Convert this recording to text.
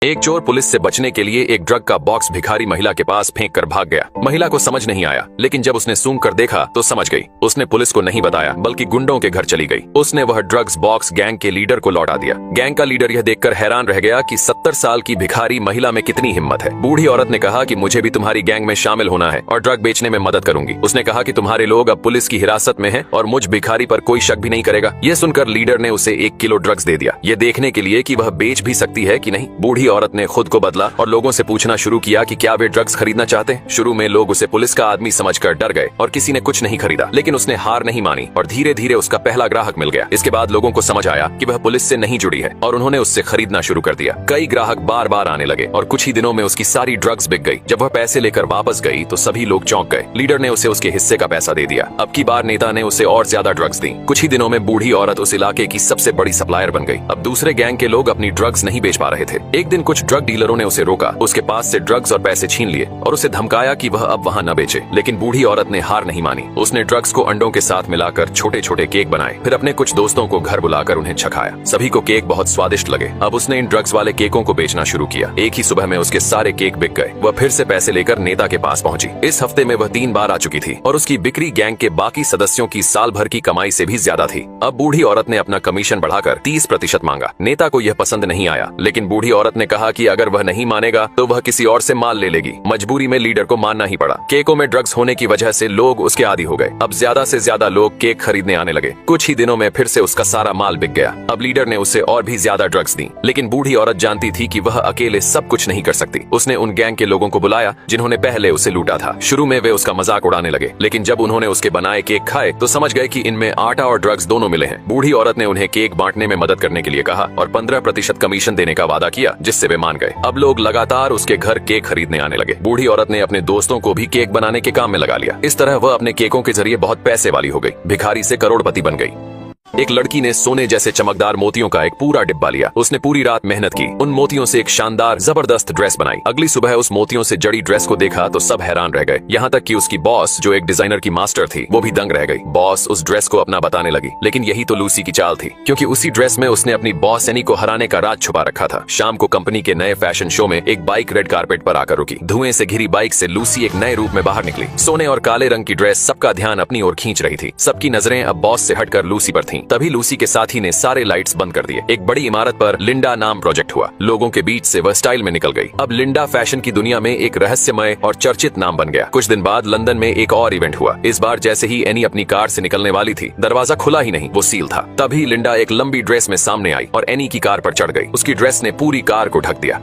एक चोर पुलिस से बचने के लिए एक ड्रग का बॉक्स भिखारी महिला के पास फेंक कर भाग गया। महिला को समझ नहीं आया, लेकिन जब उसने सूंघ कर देखा तो समझ गई। उसने पुलिस को नहीं बताया, बल्कि गुंडों के घर चली गई। उसने वह ड्रग्स बॉक्स गैंग के लीडर को लौटा दिया। गैंग का लीडर यह देखकर हैरान रह गया कि 70 साल की भिखारी महिला में कितनी हिम्मत है। बूढ़ी औरत ने कहा कि मुझे भी तुम्हारी गैंग में शामिल होना है और ड्रग बेचने में मदद करूंगी। उसने कहा कि तुम्हारे लोग अब पुलिस की हिरासत में हैं और मुझ भिखारी पर कोई शक भी नहीं करेगा। यह सुनकर लीडर ने उसे 1 किलो ड्रग्स दे दिया, ये देखने के लिए कि वह बेच भी सकती है कि नहीं। बूढ़ी औरत ने खुद को बदला और लोगों से पूछना शुरू किया कि क्या वे ड्रग्स खरीदना चाहते हैं। शुरू में लोग उसे पुलिस का आदमी समझकर डर गए और किसी ने कुछ नहीं खरीदा, लेकिन उसने हार नहीं मानी और धीरे धीरे उसका पहला ग्राहक मिल गया। इसके बाद लोगों को समझ आया कि वह पुलिस से नहीं जुड़ी है और उन्होंने उससे खरीदना शुरू कर दिया। कई ग्राहक बार बार आने लगे और कुछ ही दिनों में उसकी सारी ड्रग्स बिक गई। जब वह पैसे लेकर वापस गई तो सभी लोग चौंक गए। लीडर ने उसे उसके हिस्से का पैसा दे दिया। अब की बार नेता ने उसे और ज्यादा ड्रग्स दी। कुछ ही दिनों में बूढ़ी औरत उस इलाके की सबसे बड़ी सप्लायर बन गई। अब दूसरे गैंग के लोग अपनी ड्रग्स नहीं बेच पा रहे थे। एक दिन कुछ ड्रग डीलरों ने उसे रोका, उसके पास से ड्रग्स और पैसे छीन लिए और उसे धमकाया कि वह अब वहां न बेचे। लेकिन बूढ़ी औरत ने हार नहीं मानी। उसने ड्रग्स को अंडों के साथ मिलाकर छोटे छोटे केक बनाए, फिर अपने कुछ दोस्तों को घर बुलाकर उन्हें चखाया। सभी को केक बहुत स्वादिष्ट लगे। अब उसने इन ड्रग्स वाले केकों को बेचना शुरू किया। एक ही सुबह में उसके सारे केक बिक गए। वह फिर से पैसे लेकर नेता के पास पहुंची। इस हफ्ते में वह 3 बार आ चुकी थी और उसकी बिक्री गैंग के बाकी सदस्यों की साल भर की कमाई से भी ज्यादा थी। अब बूढ़ी औरत ने अपना कमीशन बढ़ाकर 30% मांगा। नेता को यह पसंद नहीं आया, लेकिन बूढ़ी औरत ने कहा कि अगर वह नहीं मानेगा तो वह किसी और से माल ले लेगी। मजबूरी में लीडर को मानना ही पड़ा। केकों में ड्रग्स होने की वजह से लोग उसके आदी हो गए। अब ज्यादा से ज्यादा लोग केक खरीदने आने लगे। कुछ ही दिनों में फिर से उसका सारा माल बिक गया। अब लीडर ने उसे और भी ज्यादा ड्रग्स दी, लेकिन बूढ़ी औरत जानती थी कि वह अकेले सब कुछ नहीं कर सकती। उसने उन गैंग के लोगों को बुलाया जिन्होंने पहले उसे लूटा था। शुरू में वे उसका मजाक उड़ाने लगे, लेकिन जब उन्होंने उसके बनाए केक खाए तो समझ गए कि इनमें आटा और ड्रग्स दोनों मिले हैं। बूढ़ी औरत ने उन्हें केक बांटने में मदद करने के लिए कहा और 15% कमीशन देने का वादा किया, जिससे वे मान गए। अब लोग लगातार उसके घर केक खरीदने आने लगे। बूढ़ी औरत ने अपने दोस्तों को भी केक बनाने के काम में लगा लिया। इस तरह वह अपने केकों के जरिए बहुत पैसे वाली हो गई। भिखारी से करोड़पति बन गई। एक लड़की ने सोने जैसे चमकदार मोतियों का एक पूरा डिब्बा लिया। उसने पूरी रात मेहनत की, उन मोतियों से एक शानदार जबरदस्त ड्रेस बनाई। अगली सुबह उस मोतियों से जड़ी ड्रेस को देखा तो सब हैरान रह गए, यहाँ तक कि उसकी बॉस जो एक डिजाइनर की मास्टर थी वो भी दंग रह गई। बॉस उस ड्रेस को अपना बताने लगी, लेकिन यही तो लूसी की चाल थी, क्योंकि उसी ड्रेस में उसने अपनी बॉस एनी को हराने का राज छुपा रखा था। शाम को कंपनी के नए फैशन शो में एक बाइक रेड कारपेट पर आकर रुकी। धुएं से घिरी बाइक से लूसी एक नए रूप में बाहर निकली। सोने और काले रंग की ड्रेस सबका ध्यान अपनी ओर खींच रही थी। सबकी नजरें अब बॉस से हटकर लूसी पर थीं। तभी लूसी के साथी ने सारे लाइट्स बंद कर दिए। एक बड़ी इमारत पर लिंडा नाम प्रोजेक्ट हुआ। लोगों के बीच से वह स्टाइल में निकल गई। अब लिंडा फैशन की दुनिया में एक रहस्यमय और चर्चित नाम बन गया। कुछ दिन बाद लंदन में एक और इवेंट हुआ। इस बार जैसे ही एनी अपनी कार से निकलने वाली थी, दरवाजा खुला ही नहीं, वो सील था। तभी लिंडा एक लंबी ड्रेस में सामने आई और एनी की कार पर चढ़ गई। उसकी ड्रेस ने पूरी कार को ढक दिया।